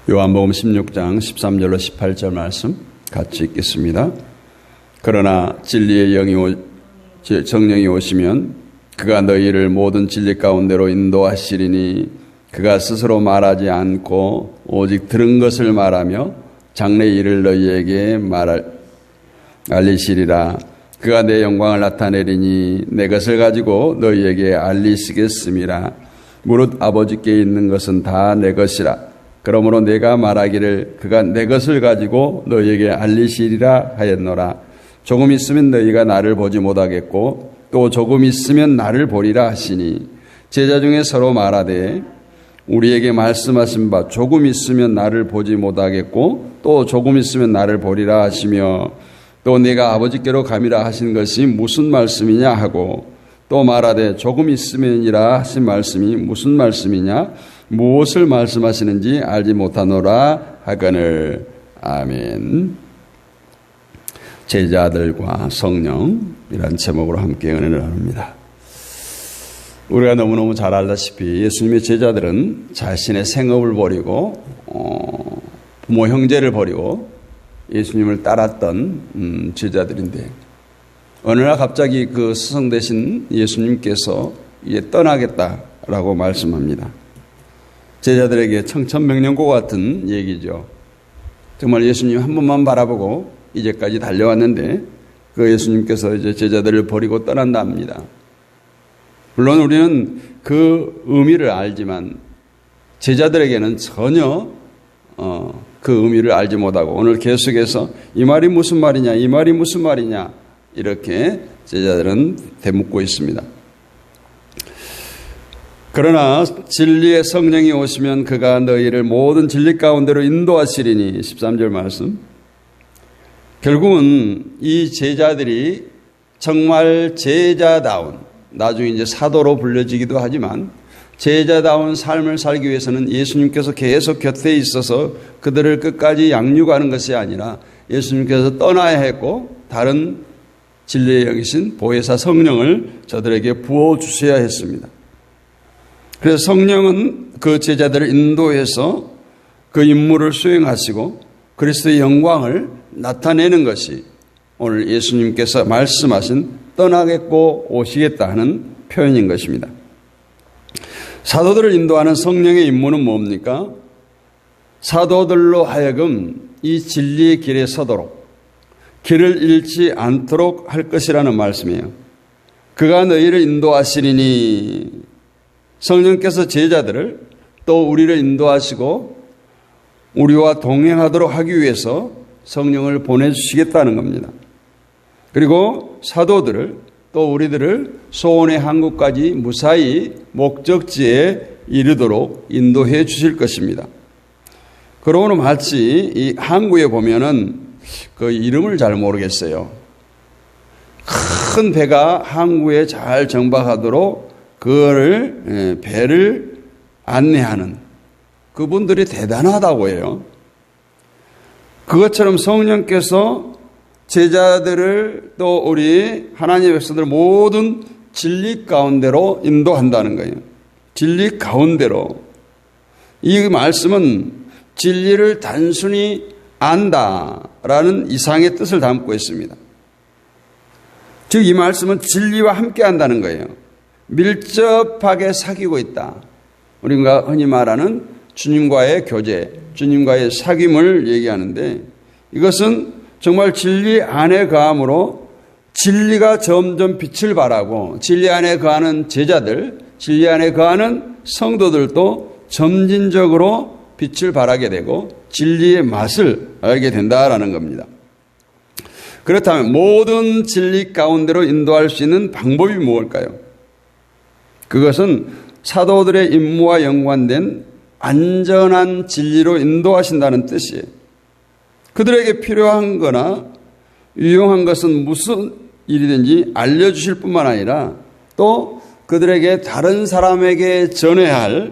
요한복음 16장 13절로 18절 말씀 같이 읽겠습니다. 그러나 진리의 성령이 오시면 그가 너희를 모든 진리 가운데로 인도하시리니 그가 스스로 말하지 않고 오직 들은 것을 말하며 장래 일을 너희에게 알리시리라. 그가 내 영광을 나타내리니 내 것을 가지고 너희에게 알리시겠음이라. 무릇 아버지께 있는 것은 다 내 것이라. 그러므로 내가 말하기를 그가 내 것을 가지고 너희에게 알리시리라 하였노라. 조금 있으면 너희가 나를 보지 못하겠고 또 조금 있으면 나를 보리라 하시니 제자 중에 서로 말하되 우리에게 말씀하신 바 조금 있으면 나를 보지 못하겠고 또 조금 있으면 나를 보리라 하시며 또 내가 아버지께로 감이라 하신 것이 무슨 말씀이냐 하고 또 말하되 조금 있으면이라 하신 말씀이 무슨 말씀이냐 무엇을 말씀하시는지 알지 못하노라 하거늘. 아멘. 제자들과 성령이란 제목으로 함께 은혜를 나눕니다. 우리가 너무너무 잘 알다시피 예수님의 제자들은 자신의 생업을 버리고 부모 형제를 버리고 예수님을 따랐던 제자들인데 어느 날 갑자기 그 스승 되신 예수님께서 이제 떠나겠다라고 말씀합니다. 제자들에게 청천벽력고 같은 얘기죠. 정말 예수님 한 번만 바라보고 이제까지 달려왔는데 그 예수님께서 이제 제자들을 버리고 떠난답니다. 물론 우리는 그 의미를 알지만 제자들에게는 전혀 그 의미를 알지 못하고 오늘 계속해서 이 말이 무슨 말이냐, 이 말이 무슨 말이냐 이렇게 제자들은 되묻고 있습니다. 그러나 진리의 성령이 오시면 그가 너희를 모든 진리 가운데로 인도하시리니 13절 말씀. 결국은 이 제자들이 정말 제자다운, 나중에 이제 사도로 불려지기도 하지만 제자다운 삶을 살기 위해서는 예수님께서 계속 곁에 있어서 그들을 끝까지 양육하는 것이 아니라 예수님께서 떠나야 했고 다른 진리의 영이신 보혜사 성령을 저들에게 부어주셔야 했습니다. 그래서 성령은 그 제자들을 인도해서 그 임무를 수행하시고 그리스도의 영광을 나타내는 것이 오늘 예수님께서 말씀하신 떠나겠고 오시겠다 하는 표현인 것입니다. 사도들을 인도하는 성령의 임무는 뭡니까? 사도들로 하여금 이 진리의 길에 서도록 길을 잃지 않도록 할 것이라는 말씀이에요. 그가 너희를 인도하시리니 성령께서 제자들을 또 우리를 인도하시고 우리와 동행하도록 하기 위해서 성령을 보내주시겠다는 겁니다. 그리고 사도들을 또 우리들을 소원의 항구까지 무사히 목적지에 이르도록 인도해 주실 것입니다. 그러므로 마치 이 항구에 보면은 그 이름을 잘 모르겠어요. 큰 배가 항구에 잘 정박하도록 그거를 배를 안내하는 그분들이 대단하다고 해요. 그것처럼 성령께서 제자들을 또 우리 하나님의 백성들 모든 진리 가운데로 인도한다는 거예요. 진리 가운데로. 이 말씀은 진리를 단순히 안다라는 이상의 뜻을 담고 있습니다. 즉 이 말씀은 진리와 함께 한다는 거예요. 밀접하게 사귀고 있다. 우리가 흔히 말하는 주님과의 교제, 주님과의 사귐을 얘기하는데 이것은 정말 진리 안에 거함으로 진리가 점점 빛을 발하고 진리 안에 거하는 제자들, 진리 안에 거하는 성도들도 점진적으로 빛을 발하게 되고 진리의 맛을 알게 된다라는 겁니다. 그렇다면 모든 진리 가운데로 인도할 수 있는 방법이 무엇일까요? 그것은 사도들의 임무와 연관된 안전한 진리로 인도하신다는 뜻이에요. 그들에게 필요한 거나 유용한 것은 무슨 일이든지 알려주실 뿐만 아니라 또 그들에게 다른 사람에게 전해야 할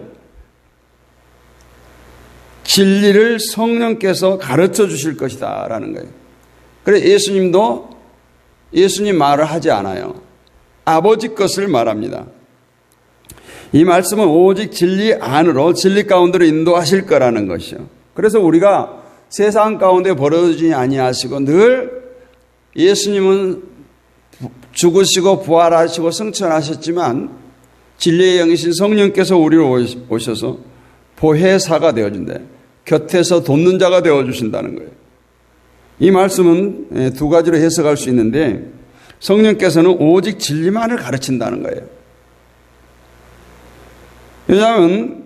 진리를 성령께서 가르쳐 주실 것이다 라는 거예요. 그래서 예수님도 예수님 말을 하지 않아요. 아버지 것을 말합니다. 이 말씀은 오직 진리 안으로 진리 가운데로 인도하실 거라는 것이요. 그래서 우리가 세상 가운데 벌어지지 아니하시고 늘 예수님은 죽으시고 부활하시고 승천하셨지만 진리의 영이신 성령께서 우리로 오셔서 보혜사가 되어준대. 곁에서 돕는 자가 되어주신다는 거예요. 이 말씀은 두 가지로 해석할 수 있는데 성령께서는 오직 진리만을 가르친다는 거예요. 왜냐하면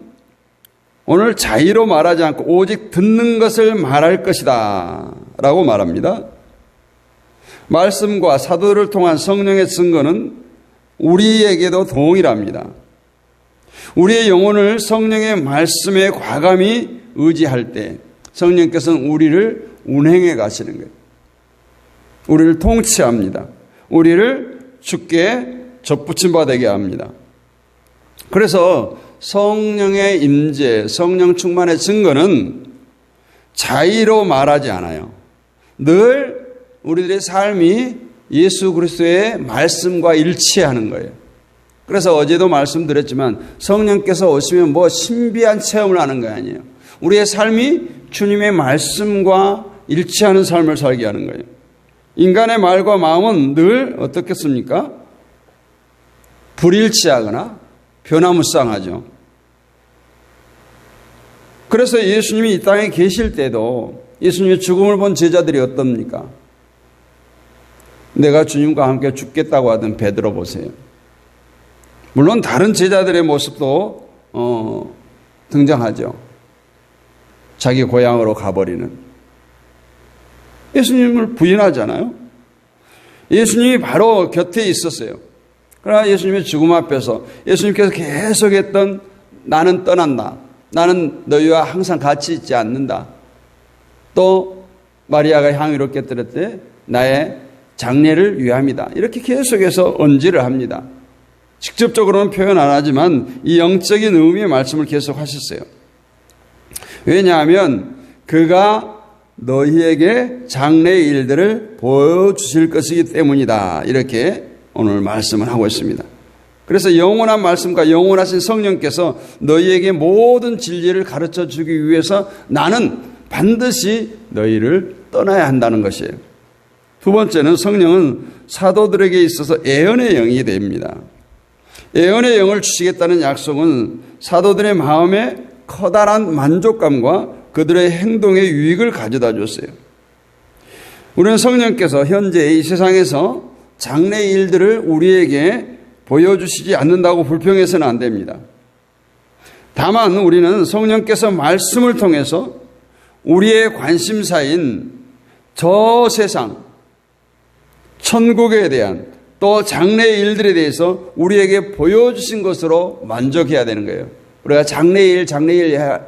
오늘 자의로 말하지 않고 오직 듣는 것을 말할 것이다 라고 말합니다. 말씀과 사도를 통한 성령의 증거는 우리에게도 동일합니다. 우리의 영혼을 성령의 말씀에 과감히 의지할 때 성령께서는 우리를 운행해 가시는 거예요. 우리를 통치합니다. 우리를 주께 접붙임 바 되게 합니다. 그래서 성령의 임재, 성령 충만의 증거는 자의로 말하지 않아요. 늘 우리들의 삶이 예수 그리스도의 말씀과 일치하는 거예요. 그래서 어제도 말씀드렸지만 성령께서 오시면 뭐 신비한 체험을 하는 거 아니에요. 우리의 삶이 주님의 말씀과 일치하는 삶을 살게 하는 거예요. 인간의 말과 마음은 늘 어떻겠습니까? 불일치하거나 변화무쌍하죠. 그래서 예수님이 이 땅에 계실 때도 예수님의 죽음을 본 제자들이 어떻습니까? 내가 주님과 함께 죽겠다고 하던 베드로 보세요. 물론 다른 제자들의 모습도 등장하죠. 자기 고향으로 가버리는. 예수님을 부인하잖아요. 예수님이 바로 곁에 있었어요. 그러나 예수님의 죽음 앞에서 예수님께서 계속했던 나는 떠난다. 나는 너희와 항상 같이 있지 않는다. 또 마리아가 향유를 깨뜨릴 때 나의 장례를 위함이다. 이렇게 계속해서 언지를 합니다. 직접적으로는 표현 안 하지만 이 영적인 의미의 말씀을 계속 하셨어요. 왜냐하면 그가 너희에게 장래의 일들을 보여주실 것이기 때문이다. 이렇게 오늘 말씀을 하고 있습니다. 그래서 영원한 말씀과 영원하신 성령께서 너희에게 모든 진리를 가르쳐 주기 위해서 나는 반드시 너희를 떠나야 한다는 것이에요. 두 번째는 성령은 사도들에게 있어서 애언의 영이 됩니다. 애언의 영을 주시겠다는 약속은 사도들의 마음에 커다란 만족감과 그들의 행동에 유익을 가져다 줬어요. 우리는 성령께서 현재 이 세상에서 장래의 일들을 우리에게 보여주시지 않는다고 불평해서는 안 됩니다. 다만 우리는 성령께서 말씀을 통해서 우리의 관심사인 저 세상, 천국에 대한 또 장래의 일들에 대해서 우리에게 보여주신 것으로 만족해야 되는 거예요. 우리가 장래일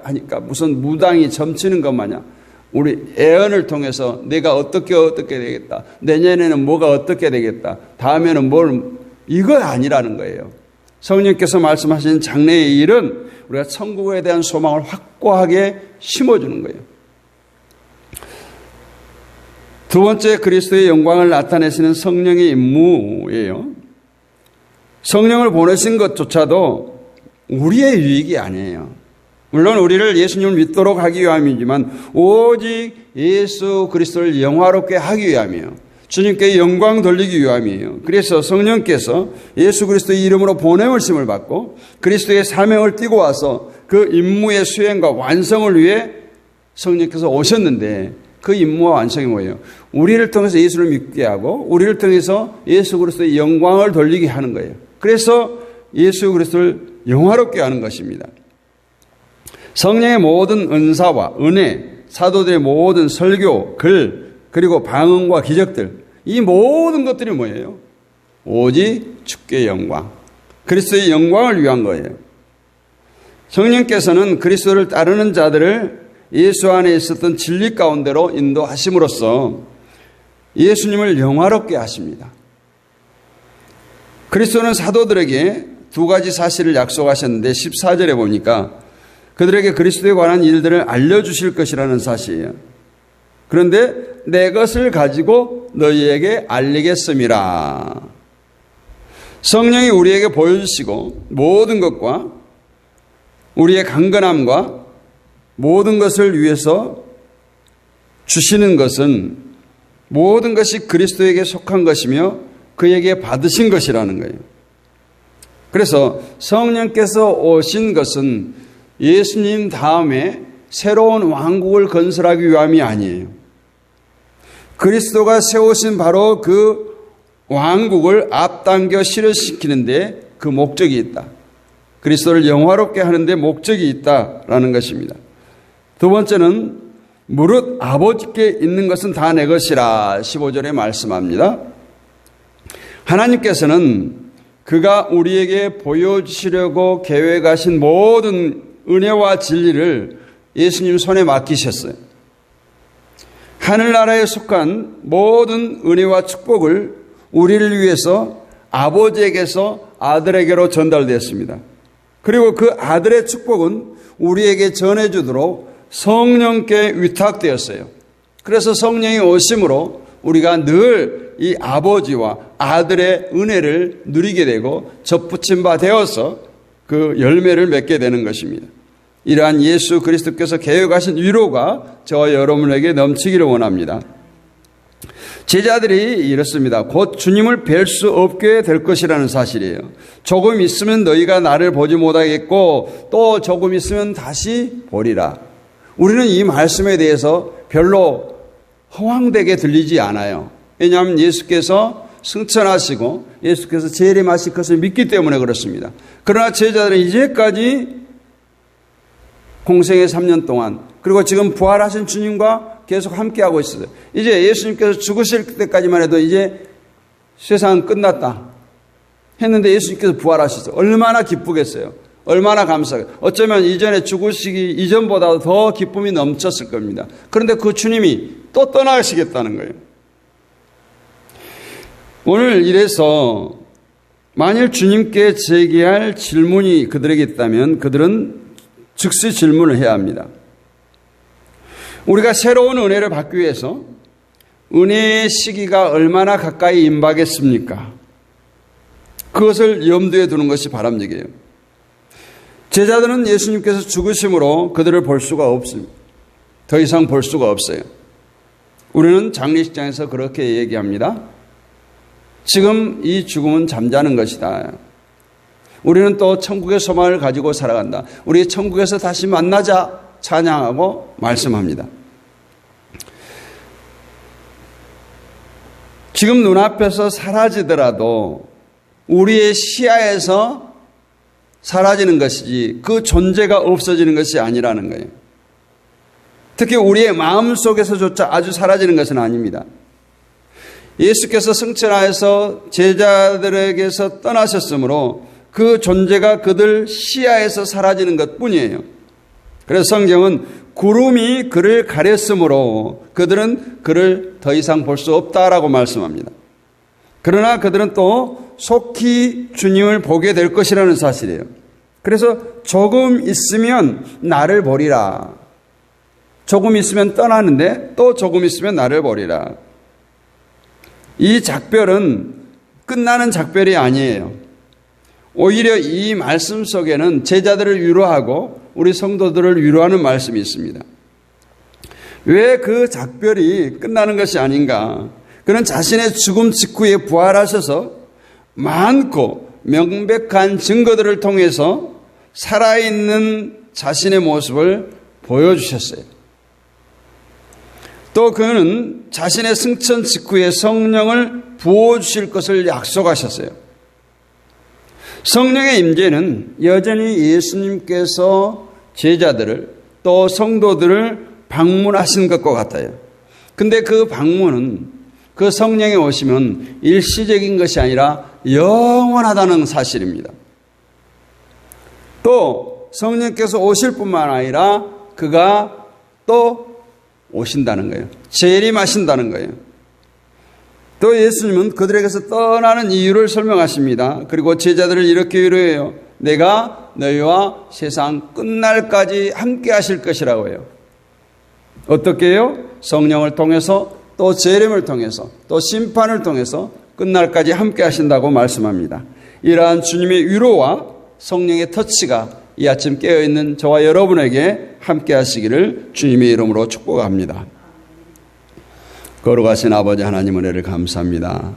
하니까 무슨 무당이 점치는 것 마냥 우리 애언을 통해서 내가 어떻게 되겠다. 내년에는 뭐가 어떻게 되겠다. 다음에는 이거 아니라는 거예요. 성령께서 말씀하신 장래의 일은 우리가 천국에 대한 소망을 확고하게 심어주는 거예요. 두 번째, 그리스도의 영광을 나타내시는 성령의 임무예요. 성령을 보내신 것조차도 우리의 유익이 아니에요. 물론 우리를 예수님을 믿도록 하기 위함이지만 오직 예수 그리스도를 영화롭게 하기 위함이에요. 주님께 영광 돌리기 위함이에요. 그래서 성령께서 예수 그리스도의 이름으로 보냄을심을 받고 그리스도의 사명을 띠고 와서 그 임무의 수행과 완성을 위해 성령께서 오셨는데 그 임무와 완성이 뭐예요? 우리를 통해서 예수를 믿게 하고 우리를 통해서 예수 그리스도의 영광을 돌리게 하는 거예요. 그래서 예수 그리스도를 영화롭게 하는 것입니다. 성령의 모든 은사와 은혜, 사도들의 모든 설교, 글, 그리고 방언과 기적들, 이 모든 것들이 뭐예요? 오직 주께 영광, 그리스도의 영광을 위한 거예요. 성령께서는 그리스도를 따르는 자들을 예수 안에 있었던 진리 가운데로 인도하심으로써 예수님을 영화롭게 하십니다. 그리스도는 사도들에게 두 가지 사실을 약속하셨는데 14절에 보니까 그들에게 그리스도에 관한 일들을 알려주실 것이라는 사실이에요. 그런데 내 것을 가지고 너희에게 알리겠음이라. 성령이 우리에게 보여주시고 모든 것과 우리의 강건함과 모든 것을 위해서 주시는 것은 모든 것이 그리스도에게 속한 것이며 그에게 받으신 것이라는 거예요. 그래서 성령께서 오신 것은 예수님 다음에 새로운 왕국을 건설하기 위함이 아니에요. 그리스도가 세우신 바로 그 왕국을 앞당겨 실현시키는데 그 목적이 있다. 그리스도를 영화롭게 하는데 목적이 있다라는 것입니다. 두 번째는 무릇 아버지께 있는 것은 다 내 것이라 15절에 말씀합니다. 하나님께서는 그가 우리에게 보여주시려고 계획하신 모든 은혜와 진리를 예수님 손에 맡기셨어요. 하늘나라에 속한 모든 은혜와 축복을 우리를 위해서 아버지에게서 아들에게로 전달되었습니다. 그리고 그 아들의 축복은 우리에게 전해주도록 성령께 위탁되었어요. 그래서 성령이 오심으로 우리가 늘 이 아버지와 아들의 은혜를 누리게 되고 접붙임 바 되어서 그 열매를 맺게 되는 것입니다. 이러한 예수 그리스도께서 계획하신 위로가 저와 여러분에게 넘치기를 원합니다. 제자들이 이렇습니다. 곧 주님을 뵐 수 없게 될 것이라는 사실이에요. 조금 있으면 너희가 나를 보지 못하겠고 또 조금 있으면 다시 보리라. 우리는 이 말씀에 대해서 별로 허황되게 들리지 않아요. 왜냐하면 예수께서 승천하시고 예수께서 재림하실 것을 믿기 때문에 그렇습니다. 그러나 제자들은 이제까지 공생의 3년 동안 그리고 지금 부활하신 주님과 계속 함께하고 있어요. 이제 예수님께서 죽으실 때까지만 해도 이제 세상은 끝났다 했는데 예수님께서 부활하셨어요. 얼마나 기쁘겠어요. 얼마나 감사해요. 어쩌면 이전에 죽으시기 이전보다 더 기쁨이 넘쳤을 겁니다. 그런데 그 주님이 또 떠나시겠다는 거예요. 오늘 이래서 만일 주님께 제기할 질문이 그들에게 있다면 그들은 즉시 질문을 해야 합니다. 우리가 새로운 은혜를 받기 위해서 은혜의 시기가 얼마나 가까이 임박했습니까? 그것을 염두에 두는 것이 바람직해요. 제자들은 예수님께서 죽으심으로 그들을 볼 수가 없습니다. 더 이상 볼 수가 없어요. 우리는 장례식장에서 그렇게 얘기합니다. 지금 이 죽음은 잠자는 것이다. 우리는 또 천국의 소망을 가지고 살아간다. 우리 천국에서 다시 만나자 찬양하고 말씀합니다. 지금 눈앞에서 사라지더라도 우리의 시야에서 사라지는 것이지 그 존재가 없어지는 것이 아니라는 거예요. 특히 우리의 마음속에서조차 아주 사라지는 것은 아닙니다. 예수께서 승천하여서 제자들에게서 떠나셨으므로 그 존재가 그들 시야에서 사라지는 것뿐이에요. 그래서 성경은 구름이 그를 가렸으므로 그들은 그를 더 이상 볼 수 없다라고 말씀합니다. 그러나 그들은 또 속히 주님을 보게 될 것이라는 사실이에요. 그래서 조금 있으면 나를 보리라. 조금 있으면 떠나는데 또 조금 있으면 나를 보리라. 이 작별은 끝나는 작별이 아니에요. 오히려 이 말씀 속에는 제자들을 위로하고 우리 성도들을 위로하는 말씀이 있습니다. 왜 그 작별이 끝나는 것이 아닌가? 그는 자신의 죽음 직후에 부활하셔서 많고 명백한 증거들을 통해서 살아있는 자신의 모습을 보여주셨어요. 또 그는 자신의 승천 직후에 성령을 부어주실 것을 약속하셨어요. 성령의 임재는 여전히 예수님께서 제자들을 또 성도들을 방문하신 것과 같아요. 근데 그 방문은 그 성령이 오시면 일시적인 것이 아니라 영원하다는 사실입니다. 또 성령께서 오실 뿐만 아니라 그가 또 오신다는 거예요. 재림하신다는 거예요. 또 예수님은 그들에게서 떠나는 이유를 설명하십니다. 그리고 제자들을 이렇게 위로해요. 내가 너희와 세상 끝날까지 함께 하실 것이라고 해요. 어떻게 해요? 성령을 통해서 또 재림을 통해서 또 심판을 통해서 끝날까지 함께 하신다고 말씀합니다. 이러한 주님의 위로와 성령의 터치가 이 아침 깨어있는 저와 여러분에게 함께 하시기를 주님의 이름으로 축복합니다. 걸어가신 아버지 하나님 은혜를 감사합니다.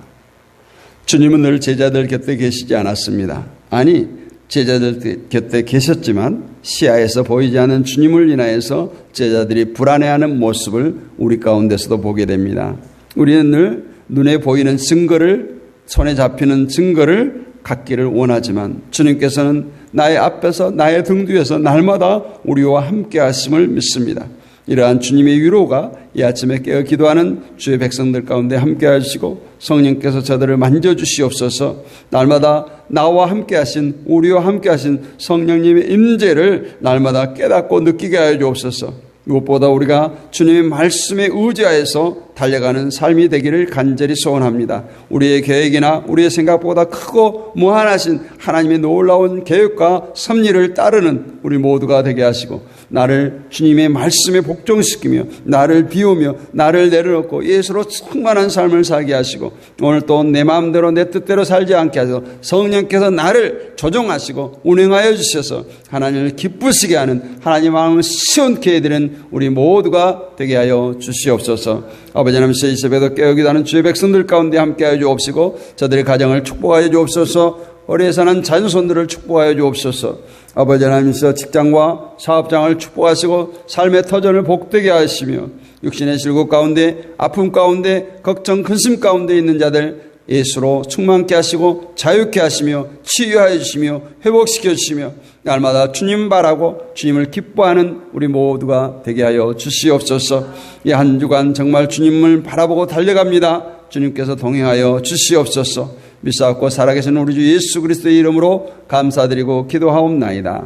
주님은 늘 제자들 곁에 계시지 않았습니다. 아니, 제자들 곁에 계셨지만 시야에서 보이지 않는 주님을 인하여서 제자들이 불안해하는 모습을 우리 가운데서도 보게 됩니다. 우리는 늘 눈에 보이는 증거를, 손에 잡히는 증거를 갖기를 원하지만 주님께서는 나의 앞에서, 나의 등 뒤에서 날마다 우리와 함께 하심을 믿습니다. 이러한 주님의 위로가 이 아침에 깨어 기도하는 주의 백성들 가운데 함께 하시고 성령께서 저들을 만져주시옵소서. 날마다 나와 함께 하신, 우리와 함께 하신 성령님의 임재를 날마다 깨닫고 느끼게 하여 주옵소서. 무엇보다 우리가 주님의 말씀에 의지하여서 달려가는 삶이 되기를 간절히 소원합니다. 우리의 계획이나 우리의 생각보다 크고 무한하신 하나님의 놀라운 계획과 섭리를 따르는 우리 모두가 되게 하시고, 나를 주님의 말씀에 복종시키며 나를 비우며 나를 내려놓고 예수로 충만한 삶을 살게 하시고, 오늘 또 내 마음대로 내 뜻대로 살지 않게 하셔서 성령께서 나를 조종하시고 운행하여 주셔서 하나님을 기쁘시게 하는, 하나님 마음을 시원케 해드리는 우리 모두가 되게 하여 주시옵소서. 아버지 하나님, 이 새벽에도 깨어기도 하는 주의 백성들 가운데 함께하여 주옵시고 저들의 가정을 축복하여 주옵소서. 어리에 사는 자녀손들을 축복하여 주옵소서. 아버지 하나님께서 직장과 사업장을 축복하시고 삶의 터전을 복되게 하시며 육신의 질곡 가운데, 아픔 가운데, 걱정, 근심 가운데 있는 자들 예수로 충만케 하시고 자유케 하시며 치유하여 주시며 회복시켜 주시며 날마다 주님 바라고 주님을 기뻐하는 우리 모두가 되게 하여 주시옵소서. 이 한 주간 정말 주님을 바라보고 달려갑니다. 주님께서 동행하여 주시옵소서. 믿사옵고 살아계신 우리 주 예수 그리스도의 이름으로 감사드리고 기도하옵나이다.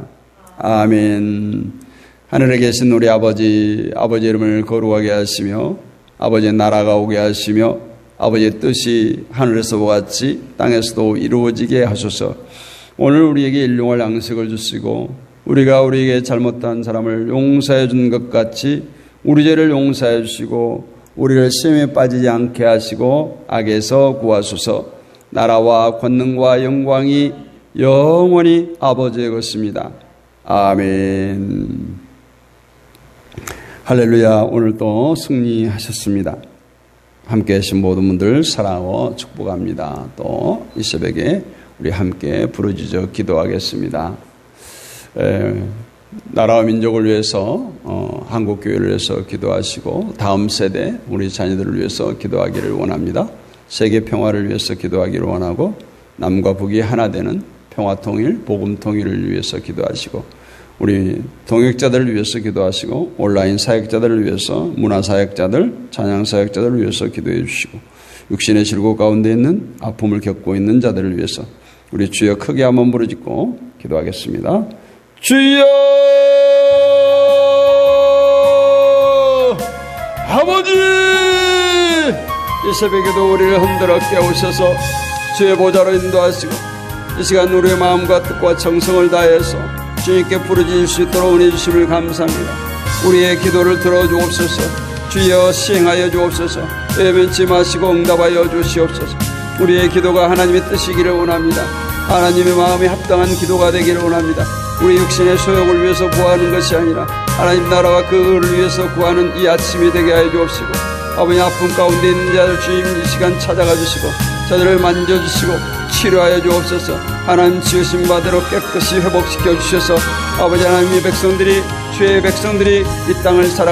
아멘. 하늘에 계신 우리 아버지 이름을 거룩하게 하시며 아버지의 나라가 오게 하시며 아버지의 뜻이 하늘에서 같이 땅에서도 이루어지게 하소서. 오늘 우리에게 일용할 양식을 주시고 우리가 우리에게 잘못한 사람을 용서해 준 것 같이 우리 죄를 용서해 주시고 우리를 시험에 빠지지 않게 하시고 악에서 구하소서. 나라와 권능과 영광이 영원히 아버지의 것입니다. 아멘. 할렐루야. 오늘도 승리하셨습니다. 함께 하신 모든 분들 사랑하고 축복합니다. 또 이 새벽에 우리 함께 부르짖어 기도하겠습니다. 나라와 민족을 위해서, 한국교회를 위해서 기도하시고 다음 세대 우리 자녀들을 위해서 기도하기를 원합니다. 세계 평화를 위해서 기도하기를 원하고 남과 북이 하나 되는 평화통일, 복음통일을 위해서 기도하시고 우리 동역자들을 위해서 기도하시고 온라인 사역자들을 위해서, 문화사역자들, 찬양사역자들을 위해서 기도해 주시고 육신의 질곡 가운데 있는 아픔을 겪고 있는 자들을 위해서 우리 주여 크게 한번 부르짖고 기도하겠습니다. 주여 아버지, 이 새벽에도 우리를 흔들어 깨우셔서 주의 보좌로 인도하시고 이 시간 우리의 마음과 뜻과 정성을 다해서 주님께 부르짖을 수 있도록 은혜 주심을 감사합니다. 우리의 기도를 들어주옵소서. 주여 시행하여 주옵소서. 외면치 마시고 응답하여 주시옵소서. 우리의 기도가 하나님의 뜻이기를 원합니다. 하나님의 마음에 합당한 기도가 되기를 원합니다. 우리 육신의 소욕을 위해서 구하는 것이 아니라 하나님 나라와 그 의를 위해서 구하는 이 아침이 되게 하여 주옵시고, 아버지 아픔 가운데 있는 자들 주님 이 시간 찾아가 주시고 저들을 만져주시고 치료하여 주옵소서. 하나님 지으신 바대로 깨끗이 회복시켜 주셔서 아버지 하나님의 백성들이, 주의 백성들이 이 땅을 살아